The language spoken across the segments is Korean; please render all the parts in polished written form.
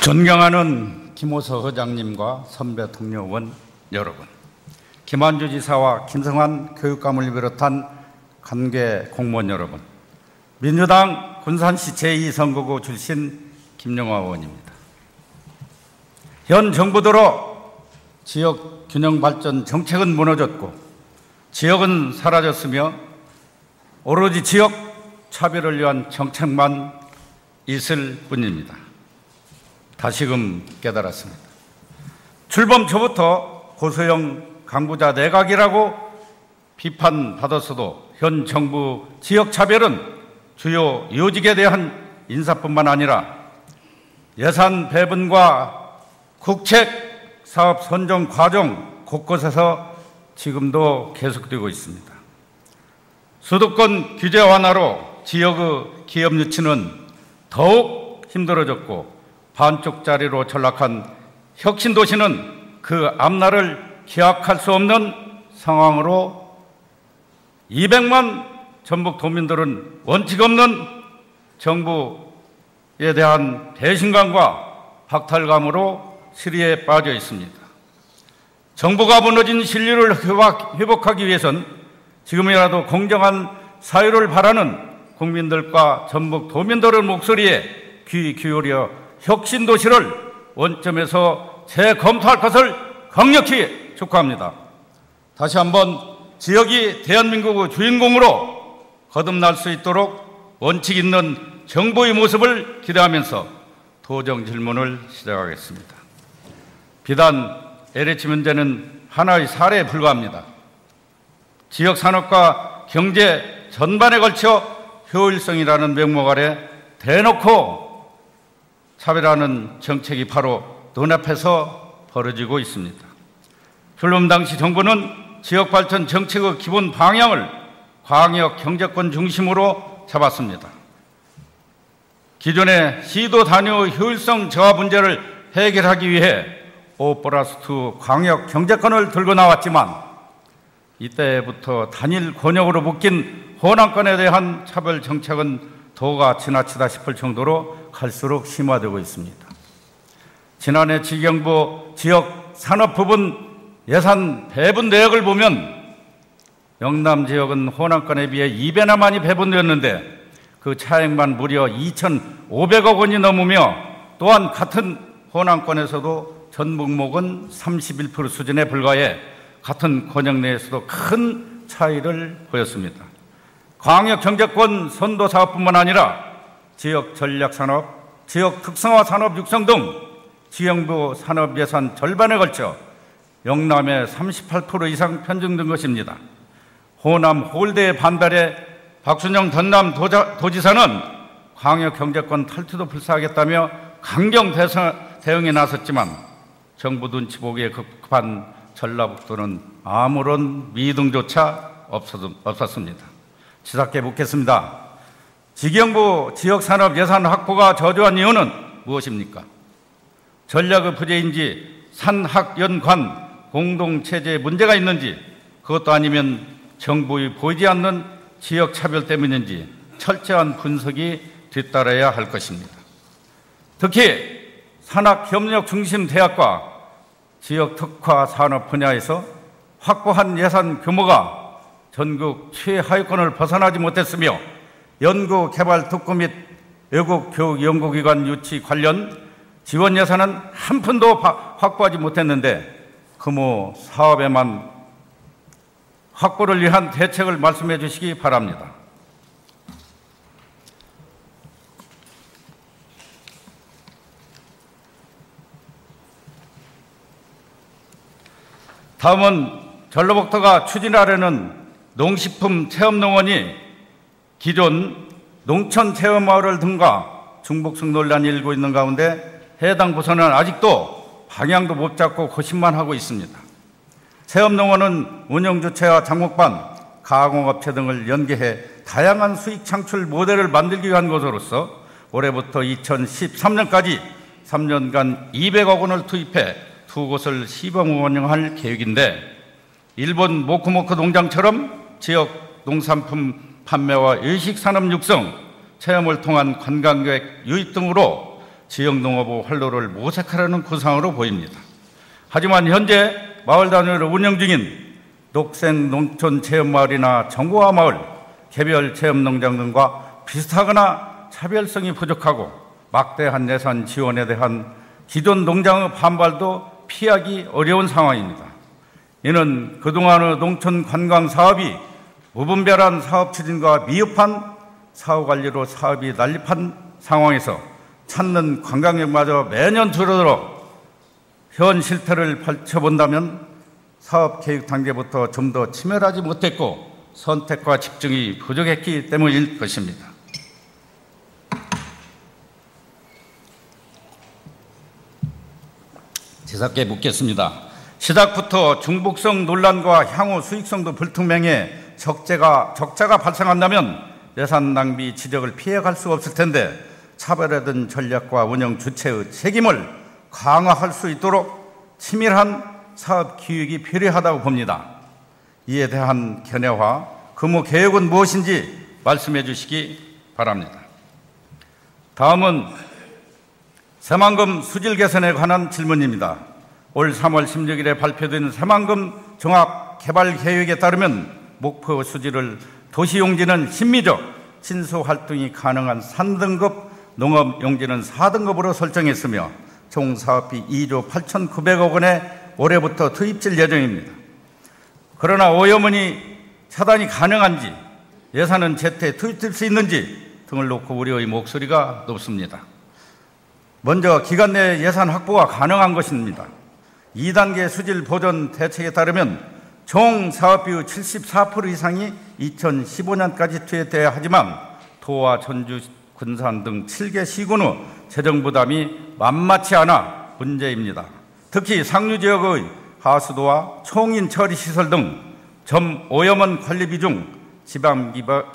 존경하는 김호서 회장님과 선배 동료원 여러분, 김한주 지사와 김성환 교육감을 비롯한 관계 공무원 여러분, 민주당 군산시 제2선거구 출신 김영화 의원입니다. 현 정부 들어 지역 균형 발전 정책은 무너졌고 지역은 사라졌으며 오로지 지역 차별을 위한 정책만 있을 뿐입니다. 다시금 깨달았습니다. 출범 초부터 고소형 강부자 내각이라고 비판받았어도 현 정부 지역차별은 주요 요직에 대한 인사뿐만 아니라 예산 배분과 국책 사업 선정 과정 곳곳에서 지금도 계속되고 있습니다. 수도권 규제 완화로 지역의 기업 유치는 더욱 힘들어졌고 반쪽짜리로 전락한 혁신도시는 그 앞날을 기약할 수 없는 상황으로 200만 전북 도민들은 원칙 없는 정부에 대한 배신감과 박탈감으로 실의에 빠져 있습니다. 정부가 무너진 신뢰를 회복하기 위해선 지금이라도 공정한 사회를 바라는 국민들과 전북 도민들의 목소리에 귀 기울여 혁신도시를 원점에서 재검토할 것을 강력히 촉구합니다. 다시 한번 지역이 대한민국의 주인공으로 거듭날 수 있도록 원칙 있는 정부의 모습을 기대하면서 도정 질문을 시작하겠습니다. 비단 LH 문제는 하나의 사례에 불과합니다. 지역 산업과 경제 전반에 걸쳐 효율성이라는 명목 아래 대놓고 차별하는 정책이 바로 눈앞에서 벌어지고 있습니다. 출범 당시 정부는 지역발전 정책의 기본 방향을 광역 경제권 중심으로 잡았습니다. 기존의 시도 단위의 효율성 저하 문제를 해결하기 위해 5+2 광역 경제권을 들고 나왔지만 이때부터 단일 권역으로 묶인 호남권에 대한 차별 정책은 도가 지나치다 싶을 정도로 갈수록 심화되고 있습니다. 지난해 지경부 지역 산업 부분 예산 배분 내역을 보면 영남 지역은 호남권에 비해 2배나 많이 배분되었는데 그 차액만 무려 2,500억 원이 넘으며 또한 같은 호남권에서도 전북목은 31% 수준에 불과해 같은 권역 내에서도 큰 차이를 보였습니다. 광역 경제권 선도 사업뿐만 아니라 지역 전략 산업, 지역 특성화 산업 육성 등 지형부 산업 예산 절반에 걸쳐 영남에 38% 이상 편중된 것입니다. 호남 홀대의 반발에 박순영 전남 도지사는 광역 경제권 탈퇴도 불사하겠다며 강경 대응에 나섰지만 정부 눈치 보기에 급한 전라북도는 아무런 미등조차 없었습니다. 지사께 묻겠습니다. 지경부 지역산업 예산 확보가 저조한 이유는 무엇입니까? 전략의 부재인지 산학연관 공동체제에 문제가 있는지, 그것도 아니면 정부의 보이지 않는 지역차별 때문인지 철저한 분석이 뒤따라야 할 것입니다. 특히 산학협력 중심 대학과 지역 특화 산업 분야에서 확보한 예산 규모가 전국 최하위권을 벗어나지 못했으며 연구 개발 특구 및 외국 교육 연구기관 유치 관련 지원 예산은 한 푼도 확보하지 못했는데 금호 사업에만 확보를 위한 대책을 말씀해 주시기 바랍니다. 다음은 전라북도가 추진하려는 농식품 체험농원이 기존 농촌체험마을 등과 중복성 논란이 일고 있는 가운데 해당 부서는 아직도 방향도 못 잡고 고심만 하고 있습니다. 체험농원은 운영주체와 장목반, 가공업체 등을 연계해 다양한 수익 창출 모델을 만들기 위한 것으로서 올해부터 2013년까지 3년간 200억 원을 투입해 두 곳을 시범 운영할 계획인데, 일본 모쿠모쿠 농장처럼 지역 농산품 판매와 외식산업 육성, 체험을 통한 관광객 유입 등으로 지역농업의 활로를 모색하려는 구상으로 보입니다. 하지만 현재 마을 단위로 운영 중인 녹색농촌체험마을이나 정보화마을, 개별체험농장 등과 비슷하거나 차별성이 부족하고 막대한 예산 지원에 대한 기존 농장의 반발도 피하기 어려운 상황입니다. 이는 그동안의 농촌 관광 사업이 무분별한 사업 추진과 미흡한 사후 관리로 사업이 난립한 상황에서 찾는 관광객마저 매년 줄어들어 현 실태를 펼쳐본다면 사업 계획 단계부터 좀 더 치밀하지 못했고 선택과 집중이 부족했기 때문일 것입니다. 제작에 묻겠습니다. 시작부터 중복성 논란과 향후 수익성도 불투명해 적자가 발생한다면 예산 낭비 지적을 피해갈 수 없을 텐데 차별화된 전략과 운영 주체의 책임을 강화할 수 있도록 치밀한 사업 기획이 필요하다고 봅니다. 이에 대한 견해와 근무 계획은 무엇인지 말씀해 주시기 바랍니다. 다음은 새만금 수질 개선에 관한 질문입니다. 올 3월 16일에 발표된 새만금 종합개발계획에 따르면 목표 수질을 도시용지는 신미적, 친수활동이 가능한 3등급, 농업용지는 4등급으로 설정했으며 총 사업비 2조 8,900억 원에 올해부터 투입될 예정입니다. 그러나 오염원이 차단이 가능한지, 예산은 제때 투입될 수 있는지 등을 놓고 우려의 목소리가 높습니다. 먼저 기간 내 예산 확보가 가능한 것입니다. 2단계 수질 보전 대책에 따르면 총 사업비의 74% 이상이 2015년까지 투입돼야 하지만 도와 전주, 군산 등 7개 시군의 재정 부담이 만만치 않아 문제입니다. 특히 상류 지역의 하수도와 총인 처리 시설 등 점 오염원 관리비 중 지방비가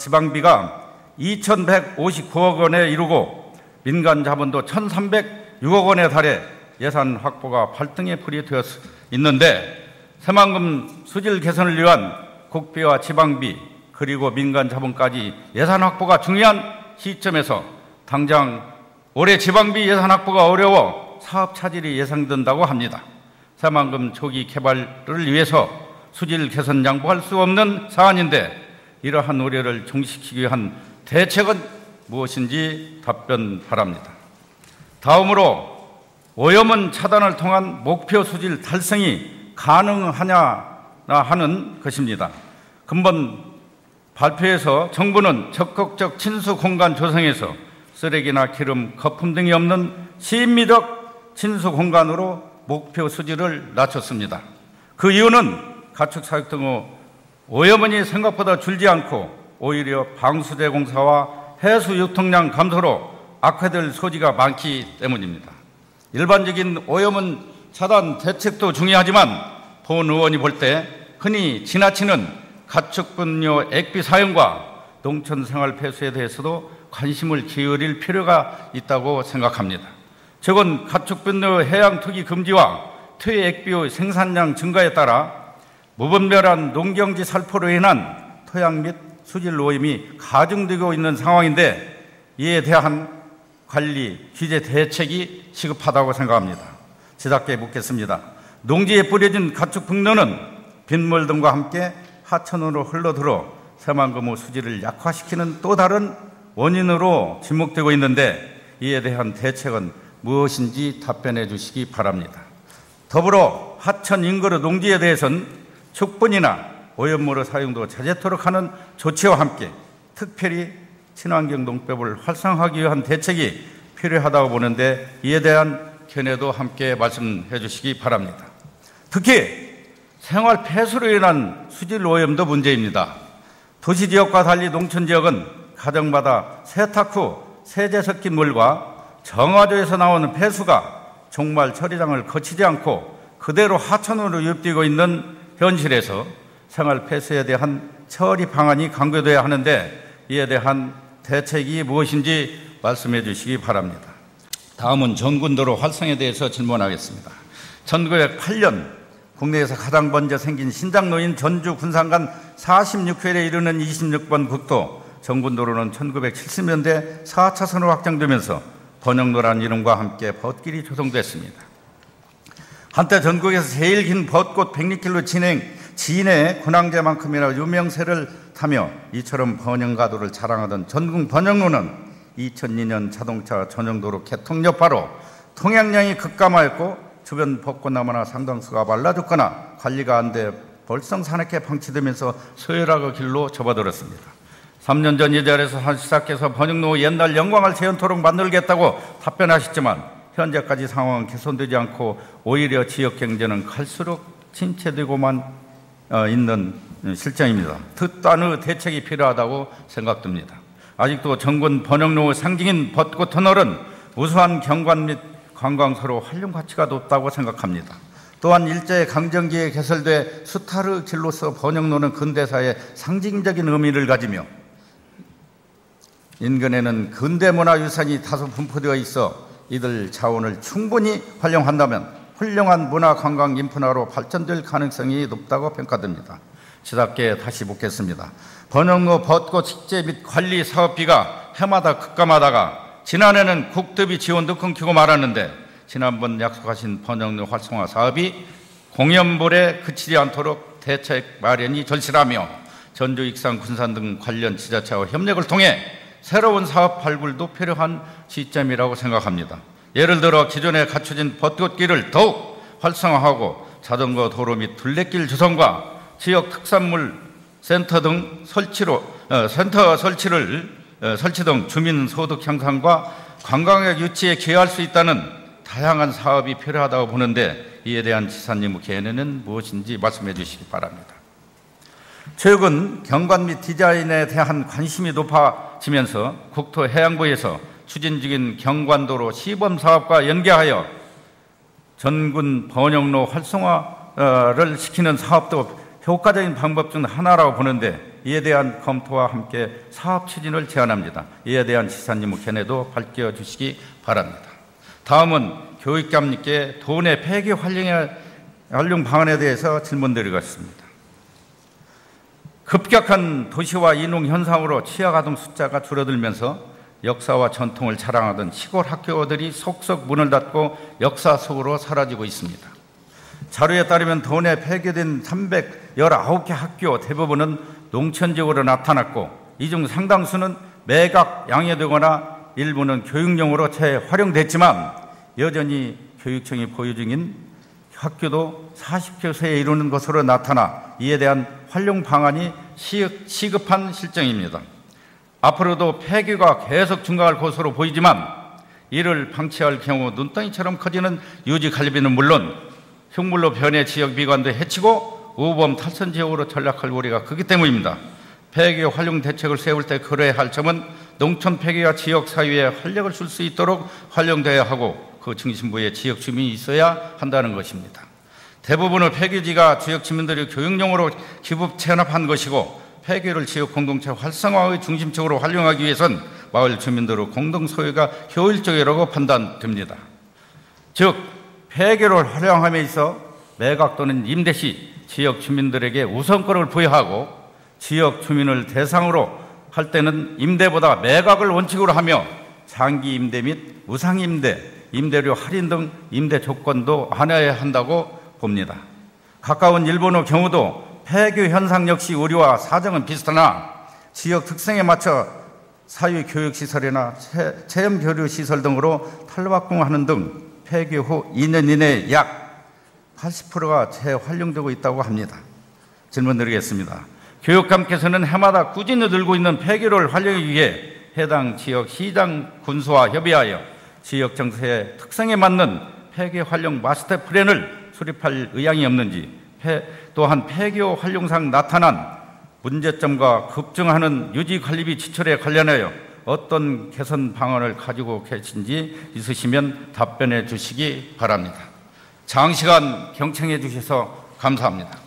2,159억 원에 이르고 민간 자본도 1,306억 원에 달해 예산 확보가 발등에 불이 되어 있는데 새만금 수질 개선을 위한 국비와 지방비 그리고 민간 자본까지 예산 확보가 중요한 시점에서 당장 올해 지방비 예산 확보가 어려워 사업 차질이 예상된다고 합니다. 새만금 초기 개발을 위해서 수질 개선 양보할 수 없는 사안인데 이러한 우려를 종식시키기 위한 대책은 무엇인지 답변 바랍니다. 다음으로 오염원 차단을 통한 목표 수질 달성이 가능하냐 하는 것입니다. 근본 발표에서 정부는 적극적 친수 공간 조성에서 쓰레기나 기름, 거품 등이 없는 친미적 친수 공간으로 목표 수질을 낮췄습니다. 그 이유는 가축 사육 등의 오염원이 생각보다 줄지 않고 오히려 방수제 공사와 해수 유통량 감소로 악화될 소지가 많기 때문입니다. 일반적인 오염원 차단 대책도 중요하지만 본 의원이 볼 때 흔히 지나치는 가축분뇨 액비 사용과 농촌 생활 폐수에 대해서도 관심을 기울일 필요가 있다고 생각합니다. 최근 가축분뇨 해양 투기 금지와 퇴 액비의 생산량 증가에 따라 무분별한 농경지 살포로 인한 토양 및 수질 오염이 가중되고 있는 상황인데 이에 대한 관리, 규제 대책이 시급하다고 생각합니다. 제작에 묻겠습니다. 농지에 뿌려진 가축 분뇨는 빗물 등과 함께 하천으로 흘러들어 새만금의 수질을 약화시키는 또 다른 원인으로 지목되고 있는데 이에 대한 대책은 무엇인지 답변해 주시기 바랍니다. 더불어 하천 인거의 농지에 대해서는 축분이나 오염물의 사용도 자제토록 하는 조치와 함께 특별히 친환경 농법을 활성화하기 위한 대책이 필요하다고 보는데 이에 대한 견해도 함께 말씀해 주시기 바랍니다. 특히 생활 폐수로 인한 수질 오염도 문제입니다. 도시 지역과 달리 농촌 지역은 가정마다 세탁 후 세제 섞인 물과 정화조에서 나오는 폐수가 종말 처리장을 거치지 않고 그대로 하천으로 유입되고 있는 현실에서 생활 폐수에 대한 처리 방안이 강구돼야 하는데 이에 대한 대책이 무엇인지 말씀해 주시기 바랍니다. 다음은 전군도로 활성에 대해서 질문하겠습니다. 1908년 국내에서 가장 먼저 생긴 신장로인 전주 군산간 46회에 이르는 26번 국도 전군도로는 1970년대 4차선으로 확장되면서 번영로란 이름과 함께 벚길이 조성됐습니다. 한때 전국에서 제일 긴 벚꽃 100리길로 진해 군항제만큼이나 유명세를 타며 이처럼 번영가도를 자랑하던 전국 번영로는 2002년 자동차 전용도로 개통 여파로 통행량이 급감하였고 주변 벚꽃나무나 상당수가 말라 죽거나 관리가 안 돼 벌성산악회 방치되면서 소멸하고 길로 접어들었습니다. 3년 전 이 자리에서 시작해서 번영로 옛날 영광을 재현토록 만들겠다고 답변하셨지만 현재까지 상황은 개선되지 않고 오히려 지역 경제는 갈수록 침체되고만 있는 실정입니다. 특단의 대책이 필요하다고 생각됩니다. 아직도 전군 번영로 상징인 벚꽃 터널은 우수한 경관 및 관광소로 활용 가치가 높다고 생각합니다. 또한 일제 강점기에 개설돼 수탈의 길로서 번영로는 근대사의 상징적인 의미를 가지며 인근에는 근대문화유산이 다소 분포되어 있어 이들 자원을 충분히 활용한다면 훌륭한 문화관광 인프라로 발전될 가능성이 높다고 평가됩니다. 지답게 다시 묻겠습니다. 번영로 벚꽃 식재 및 관리 사업비가 해마다 급감하다가 지난해는 국토비 지원도 끊기고 말았는데 지난번 약속하신 번영로 활성화 사업이 공연볼에 그치지 않도록 대책 마련이 절실하며 전주, 익산, 군산 등 관련 지자체와 협력을 통해 새로운 사업 발굴도 필요한 시점이라고 생각합니다. 예를 들어 기존에 갖춰진 벚꽃길을 더욱 활성화하고 자전거 도로 및 둘레길 조성과 지역 특산물 센터 설치 등 주민 소득 향상과 관광역 유치에 기여할 수 있다는 다양한 사업이 필요하다고 보는데 이에 대한 지사님의 견해는 무엇인지 말씀해 주시기 바랍니다. 최근 경관 및 디자인에 대한 관심이 높아지면서 국토해양부에서 추진 중인 경관도로 시범사업과 연계하여 전군 번영로 활성화를 시키는 사업도 효과적인 방법 중 하나라고 보는데 이에 대한 검토와 함께 사업 추진을 제안합니다. 이에 대한 지사님의 견해도 밝혀주시기 바랍니다. 다음은 교육감님께 도내 폐기 활용 방안에 대해서 질문드리겠습니다. 급격한 도시화 인용 현상으로 취약아동 숫자가 줄어들면서 역사와 전통을 자랑하던 시골 학교들이 속속 문을 닫고 역사 속으로 사라지고 있습니다. 자료에 따르면 도내 폐교된 319개 학교 대부분은 농촌지역으로 나타났고 이 중 상당수는 매각 양해되거나 일부는 교육용으로 재활용됐지만 여전히 교육청이 보유 중인 학교도 40교세에 이르는 것으로 나타나 이에 대한 활용 방안이 시급한 실정입니다. 앞으로도 폐교가 계속 증가할 것으로 보이지만 이를 방치할 경우 눈덩이처럼 커지는 유지 관리비는 물론 흉물로 변해 지역 미관도 해치고 우범 탈선 지역으로 전락할 우려가 크기 때문입니다. 폐교 활용 대책을 세울 때 그래야 할 점은 농촌 폐교와 지역 사회에 활력을 줄 수 있도록 활용돼야 하고 그 중심부에 지역 주민이 있어야 한다는 것입니다. 대부분의 폐교지가 지역 주민들이 교육용으로 기부 체납한 것이고 폐교를 지역 공동체 활성화의 중심적으로 활용하기 위해선 마을 주민들의 공동 소유가 효율적이라고 판단됩니다. 즉 폐교를 활용함에 있어 매각 또는 임대 시 지역 주민들에게 우선권을 부여하고 지역 주민을 대상으로 할 때는 임대보다 매각을 원칙으로 하며 장기 임대 및 무상 임대, 임대료 할인 등 임대 조건도 완화해야 한다고 봅니다. 가까운 일본의 경우도 폐교 현상 역시 우리와 사정은 비슷하나 지역 특성에 맞춰 사회교육시설이나 체험교류시설 등으로 탈바꿈하는 등 폐교 후 2년 이내에 약 80%가 재활용되고 있다고 합니다. 질문 드리겠습니다. 교육감께서는 해마다 꾸준히 늘고 있는 폐교를 활용하기 위해 해당 지역 시장 군수와 협의하여 지역 정세의 특성에 맞는 폐교 활용 마스터 플랜을 수립할 의향이 없는지, 또한 폐교 활용상 나타난 문제점과 급증하는 유지관리비 지출에 관련하여 어떤 개선 방안을 가지고 계신지 있으시면 답변해 주시기 바랍니다. 장시간 경청해 주셔서 감사합니다.